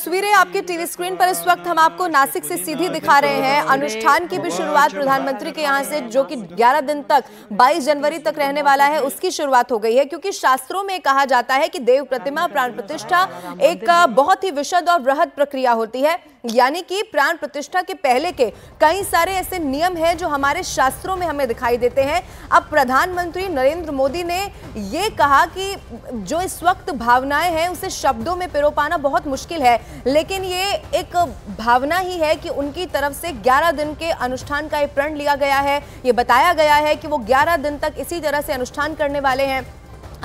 तस्वीरें आपके TV screen पर इस वक्त हम आपको नासिक से सीधी दिखा रहे हैं। अनुष्ठान की भी शुरुआत प्रधानमंत्री के यहां से, जो कि 11 दिन तक 22 जनवरी तक रहने वाला है, उसकी शुरुआत हो गई है। क्योंकि शास्त्रों में कहा जाता है कि देव प्रतिमा प्राण प्रतिष्ठा एक बहुत ही विशद और बृहद प्रक्रिया होती है। यानी कि प्राण प्रतिष्ठा के पहले के कई सारे ऐसे नियम हैं जो हमारे शास्त्रों में हमें दिखाई देते हैं। अब प्रधानमंत्री नरेंद्र मोदी ने ये कहा कि जो इस वक्त भावनाएं हैं उसे शब्दों में पिरो पाना बहुत मुश्किल है, लेकिन ये एक भावना ही है कि उनकी तरफ से 11 दिन के अनुष्ठान का एक प्रण लिया गया है। ये बताया गया है कि वो 11 दिन तक इसी तरह से अनुष्ठान करने वाले हैं।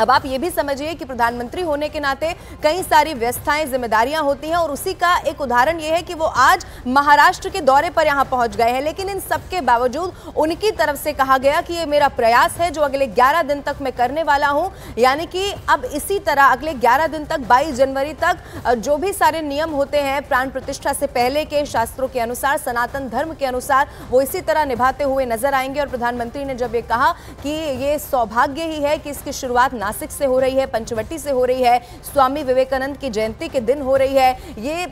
अब आप ये भी समझिए कि प्रधानमंत्री होने के नाते कई सारी व्यवस्थाएं, जिम्मेदारियां होती हैं, और उसी का एक उदाहरण ये है कि वो आज महाराष्ट्र के दौरे पर यहां पहुंच गए हैं। लेकिन इन सब के बावजूद उनकी तरफ से कहा गया कि ये मेरा प्रयास है जो अगले 11 दिन तक मैं करने वाला हूं। यानी कि अब इसी तरह अगले 11 दिन तक 22 जनवरी तक जो भी सारे नियम होते हैं प्राण प्रतिष्ठा से पहले के, शास्त्रों के अनुसार, सनातन धर्म के अनुसार, वो इसी तरह निभाते हुए नजर आएंगे। और प्रधानमंत्री ने जब ये कहा कि ये सौभाग्य ही है कि इसकी शुरुआत नासिक से हो रही है, पंचवटी से हो रही है, स्वामी विवेकानंद की जयंती के दिन हो रही है, ये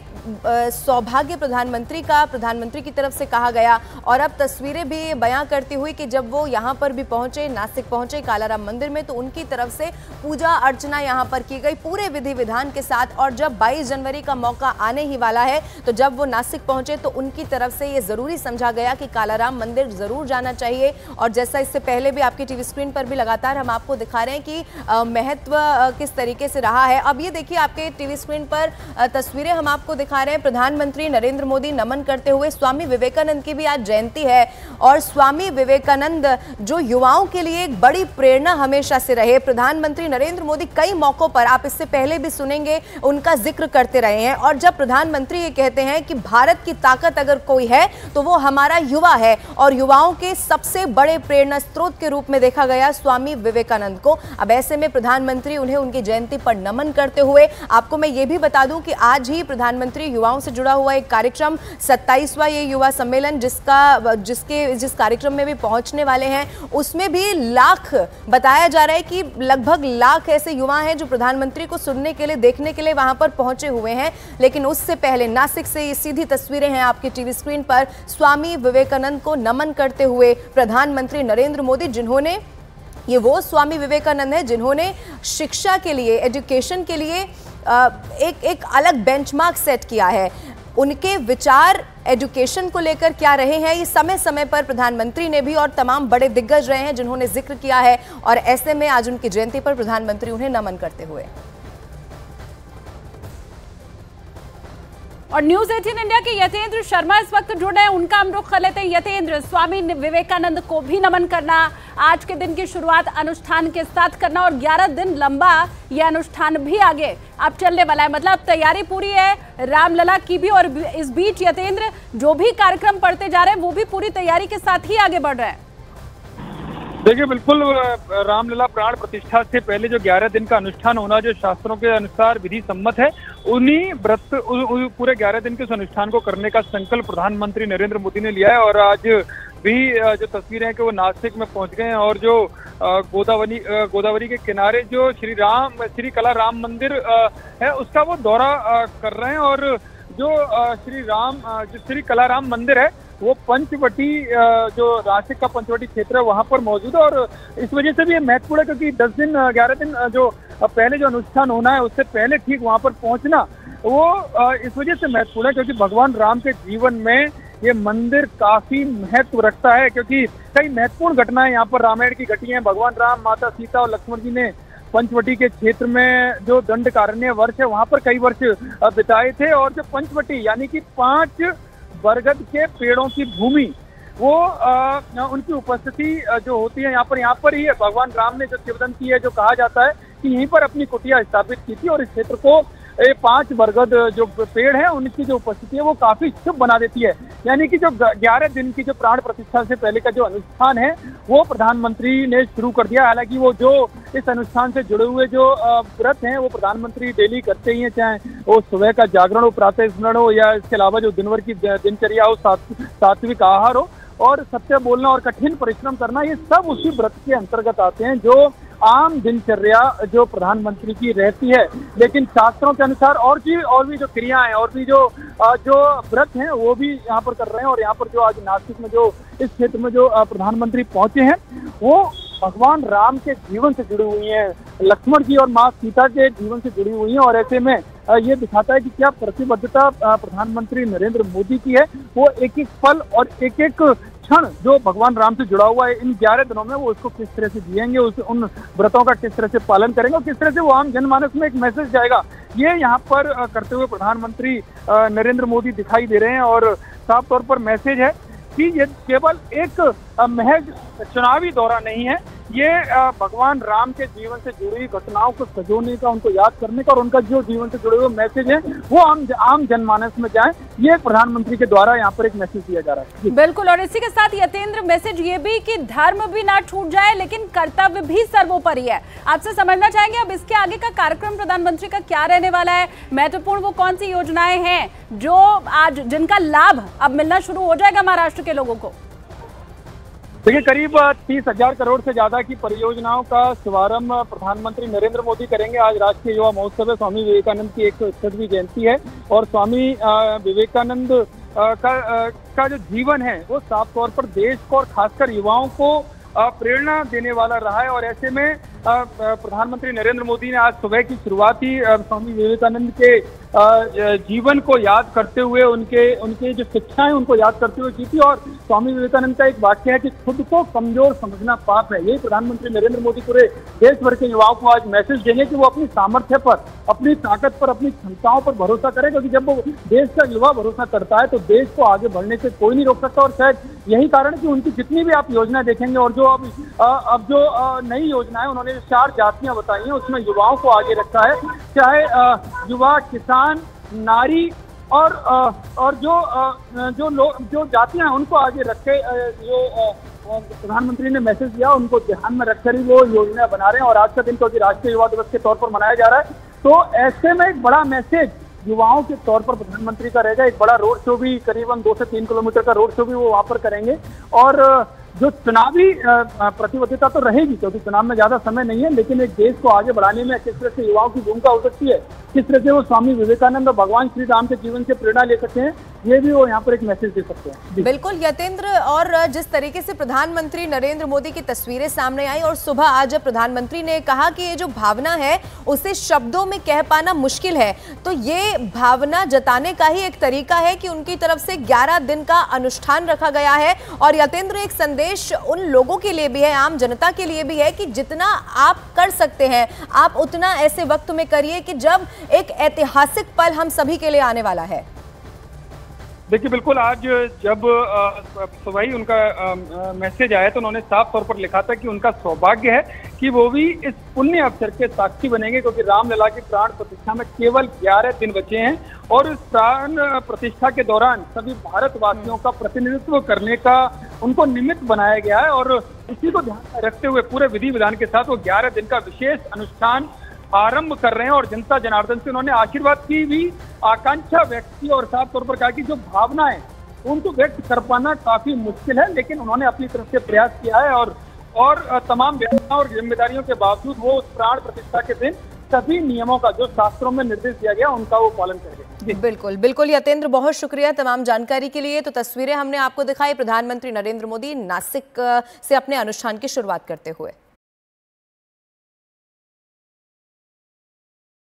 सौभाग्य प्रधानमंत्री की तरफ से कहा गया। और अब तस्वीरें भी बयां करती हुई कि जब वो यहां पर भी पहुंचे, नासिक पहुंचे कालाराम मंदिर में, तो उनकी तरफ से पूजा अर्चना यहां पर की गई पूरे विधि विधान के साथ। और जब 22 जनवरी का मौका आने ही वाला है, तो जब वो नासिक पहुंचे तो उनकी तरफ से ये जरूरी समझा गया कि कालाराम मंदिर जरूर जाना चाहिए। और जैसा इससे पहले भी आपकी टीवी स्क्रीन पर भी लगातार हम आपको दिखा रहे हैं कि महत्व किस तरीके से रहा है। अब ये देखिए आपके टीवी स्क्रीन पर तस्वीरें हम आपको दिखा रहे हैं। प्रधानमंत्री नरेंद्र मोदी नमन करते हुए, स्वामी विवेकानंद की भी आज जयंती है, और स्वामी विवेकानंद जो युवाओं के लिए एक बड़ी प्रेरणा हमेशा से रहे। प्रधानमंत्री नरेंद्र मोदी कई मौकों पर, आप इससे पहले भी सुनेंगे, उनका जिक्र करते रहे हैं। और जब प्रधानमंत्री ये कहते हैं कि भारत की ताकत अगर कोई है तो वो हमारा युवा है, और युवाओं के सबसे बड़े प्रेरणा स्रोत के रूप में देखा गया स्वामी विवेकानंद को। अब ऐसे में प्रधानमंत्री उन्हें उनकी जयंती पर नमन करते हुए, आपको मैं ये भी बता दूं कि आज ही प्रधानमंत्री युवाओं से जुड़ा हुआ एक कार्यक्रम 27वां ये युवा सम्मेलन जिस कार्यक्रम में भी पहुंचने वाले हैं, उसमें भी लाख बताया जा रहा है कि लगभग लाख ऐसे युवा हैं जो प्रधानमंत्री को सुनने के लिए, देखने के लिए वहां पर पहुंचे हुए हैं। लेकिन उससे पहले नासिक से ये सीधी तस्वीरें हैं आपकी टीवी स्क्रीन पर, स्वामी विवेकानंद को नमन करते हुए प्रधानमंत्री नरेंद्र मोदी, जिन्होंने, ये वो स्वामी विवेकानंद है जिन्होंने शिक्षा के लिए, एजुकेशन के लिए एक अलग बेंचमार्क सेट किया है। उनके विचार एजुकेशन को लेकर क्या रहे हैं, ये समय समय पर प्रधानमंत्री ने भी और तमाम बड़े दिग्गज रहे हैं जिन्होंने जिक्र किया है। और ऐसे में आज उनकी जयंती पर प्रधानमंत्री उन्हें नमन करते हुए। और न्यूज 18 इंडिया के यतेंद्र शर्मा इस वक्त जुड़ रहे हैं, उनका हम रुख कर लेते हैं। यतेंद्र, स्वामी विवेकानंद को भी नमन करना, आज के दिन की शुरुआत अनुष्ठान के साथ करना, और 11 दिन लंबा यह अनुष्ठान भी आगे अब चलने वाला है। मतलब तैयारी पूरी है रामलला की भी, और इस बीच यतेंद्र जो भी कार्यक्रम पढ़ते जा रहे हैं वो भी पूरी तैयारी के साथ ही आगे बढ़ रहे हैं। देखिए, बिल्कुल रामलला प्राण प्रतिष्ठा से पहले जो 11 दिन का अनुष्ठान होना, जो शास्त्रों के अनुसार विधि सम्मत है, उन्हीं पूरे 11 दिन के उस अनुष्ठान को करने का संकल्प प्रधानमंत्री नरेंद्र मोदी ने लिया है। और आज भी जो तस्वीरें हैं कि वो नासिक में पहुंच गए हैं, और जो गोदावरी के किनारे जो श्री कला राम मंदिर है उसका वो दौरा कर रहे हैं। और जो श्री कला राम मंदिर है वो पंचवटी, जो नासिक का पंचवटी क्षेत्र है वहां पर मौजूद है। और इस वजह से भी ये महत्वपूर्ण है क्योंकि 11 दिन जो पहले जो अनुष्ठान होना है उससे पहले ठीक वहां पर पहुंचना, वो इस वजह से महत्वपूर्ण है क्योंकि भगवान राम के जीवन में ये मंदिर काफी महत्व रखता है। क्योंकि कई महत्वपूर्ण घटनाएं यहाँ पर रामायण की घटी हैं। भगवान राम, माता सीता और लक्ष्मण जी ने पंचवटी के क्षेत्र में जो दंडकारण्य वर्ष है वहां पर कई वर्ष बिताए थे। और जो पंचवटी यानी कि 5 बरगद के पेड़ों की भूमि, वो उनकी उपस्थिति जो होती है यहाँ पर ही है। भगवान राम ने जो किंवदंती है, जो कहा जाता है कि यहीं पर अपनी कुटिया स्थापित की थी, और इस क्षेत्र को 5 बरगद जो पेड़ है उनकी जो उपस्थिति है वो काफी शुभ बना देती है। यानी कि जो 11 दिन की जो प्राण प्रतिष्ठा से पहले का जो अनुष्ठान है वो प्रधानमंत्री ने शुरू कर दिया। हालांकि वो जो इस अनुष्ठान से जुड़े हुए जो व्रत हैं वो प्रधानमंत्री डेली करते ही हैं, चाहे वो सुबह का जागरण हो, प्रातः स्मरण हो, या इसके अलावा जो दिन भर की दिनचर्या हो, सात्विक आहार हो, और सत्य बोलना और कठिन परिश्रम करना, ये सब उसी व्रत के अंतर्गत आते हैं जो आम दिनचर्या जो प्रधानमंत्री की रहती है। लेकिन शास्त्रों के अनुसार और भी जो क्रिया है और भी जो व्रत हैं वो भी यहाँ पर कर रहे हैं। और यहाँ पर जो आज नासिक में जो इस क्षेत्र में जो प्रधानमंत्री पहुंचे हैं वो भगवान राम के जीवन से जुड़ी हुई हैं, लक्ष्मण जी और माँ सीता के जीवन से जुड़ी हुई हैं। और ऐसे में ये दिखाता है कि क्या प्रतिबद्धता प्रधानमंत्री नरेंद्र मोदी की है। वो एक एक पल और एक एक क्षण जो भगवान राम से जुड़ा हुआ है इन 11 दिनों में वो उसको किस तरह से जिएंगे, उन व्रतों का किस तरह से पालन करेंगे और किस तरह से वो आम जनमानस में एक मैसेज जाएगा, ये यहाँ पर करते हुए प्रधानमंत्री नरेंद्र मोदी दिखाई दे रहे हैं। और साफ तौर पर मैसेज है कि ये केवल एक महज चुनावी दौरा नहीं है, ये भगवान राम के जीवन से जुड़ी घटनाओं को सजोने का, उनको याद करने का और उनका जो जीवन से जुड़े हुए मैसेज है वो आम जनमानस में जाए, ये प्रधानमंत्री के द्वारा यहाँ पर एक मैसेज दिया जा रहा है। बिल्कुल, और इसी के साथ यतेंद्र मैसेज ये भी कि धर्म भी ना छूट जाए लेकिन कर्तव्य भी सर्वोपरि है। आपसे समझना चाहेंगे अब इसके आगे का कार्यक्रम प्रधानमंत्री का क्या रहने वाला है, महत्वपूर्ण वो कौन सी योजनाएं हैं जो आज जिनका लाभ अब मिलना शुरू हो जाएगा महाराष्ट्र के लोगों को? देखिए, करीब 30,000 करोड़ से ज्यादा की परियोजनाओं का शुभारंभ प्रधानमंत्री नरेंद्र मोदी करेंगे। आज राष्ट्रीय युवा महोत्सव है, स्वामी विवेकानंद की 161वीं जयंती है और स्वामी विवेकानंद का जो जीवन है वो साफ तौर पर देश को और खासकर युवाओं को प्रेरणा देने वाला रहा है। और ऐसे में प्रधानमंत्री नरेंद्र मोदी ने आज सुबह की शुरुआत ही स्वामी विवेकानंद के जीवन को याद करते हुए उनके जो शिक्षाएं उनको याद करते हुए की थी। और स्वामी विवेकानंद का एक वाक्य है कि खुद को कमजोर समझना पाप है। यही प्रधानमंत्री नरेंद्र मोदी पूरे देश भर के युवाओं को आज मैसेज देंगे कि वो अपनी सामर्थ्य पर, अपनी ताकत पर, अपनी क्षमताओं पर भरोसा करें, क्योंकि जब वो देश का युवा भरोसा करता है तो देश को आगे बढ़ने से कोई नहीं रोक सकता। और शायद यही कारण है कि उनकी जितनी भी आप योजना देखेंगे और जो अब जो नई योजना है उन्होंने 4 जातियां बताई हैं उसमें युवाओं को आगे रखा है, चाहे युवा, किसान, नारी और जो जातियां हैं उनको आगे रखे जो प्रधानमंत्री ने मैसेज दिया उनको ध्यान में रखकर ही वो योजना बना रहे हैं। और आज का दिन क्योंकि राष्ट्रीय युवा दिवस के तौर पर मनाया जा रहा है तो ऐसे में एक बड़ा मैसेज युवाओं के तौर पर प्रधानमंत्री का रहेगा। एक बड़ा रोड शो भी, करीबन 2 से 3 किलोमीटर का रोड शो भी वो वहां पर करेंगे। और जो चुनावी प्रतिबद्धता तो रहेगी क्योंकि चुनाव में ज्यादा समय नहीं है, लेकिन एक देश को आगे बढ़ाने में किस तरह से युवाओं की भूमिका हो सकती है, किस तरह से वो स्वामी विवेकानंद और भगवान श्री राम के जीवन से प्रेरणा ले सकते हैं, ये भी वो यहाँ पर एक मैसेज दे सकते हैं। बिल्कुल यतेंद्र, और जिस तरीके से प्रधानमंत्री नरेंद्र मोदी की तस्वीरें सामने आई और सुबह आज प्रधानमंत्री ने कहा कि ये जो भावना है उसे शब्दों में कह पाना मुश्किल है, तो ये भावना जताने का ही एक तरीका है कि उनकी तरफ से 11 दिन का अनुष्ठान रखा गया है। और यतेंद्र, एक संदेश उन लोगों के लिए भी है, आम जनता के लिए भी है कि जितना आप कर सकते हैं आप उतना ऐसे वक्त में करिए कि जब एक ऐतिहासिक पल हम सभी के लिए आने वाला है। देखिए, बिल्कुल आज जब सुबह ही उनका मैसेज आया तो उन्होंने साफ तौर पर लिखा था कि उनका सौभाग्य है कि वो भी इस पुण्य अवसर के साक्षी बनेंगे, क्योंकि रामलला की प्राण प्रतिष्ठा में केवल 11 दिन बचे हैं और इस प्राण प्रतिष्ठा के दौरान सभी भारतवासियों का प्रतिनिधित्व करने का उनको निमित्त बनाया गया है। और इसी को ध्यान में रखते हुए पूरे विधि विधान के साथ वो 11 दिन का विशेष अनुष्ठान आरंभ कर रहे हैं। और जनता जनार्दन से उन्होंने आशीर्वाद की भी आकांक्षा व्यक्त की और साफ तौर पर कहा कि जो भावना है उनको व्यक्त कर पाना काफी मुश्किल है, लेकिन उन्होंने अपनी तरफ से प्रयास किया है और तमाम व्यवस्थाओं और जिम्मेदारियों के बावजूद वो उस प्राण प्रतिष्ठा के दिन सभी नियमों का जो शास्त्रों में निर्देश दिया गया उनका वो पालन करेंगे। बिल्कुल बिल्कुल यतेंद्र, बहुत शुक्रिया तमाम जानकारी के लिए। तो तस्वीरें हमने आपको दिखाई प्रधानमंत्री नरेंद्र मोदी नासिक से अपने अनुष्ठान की शुरुआत करते हुए।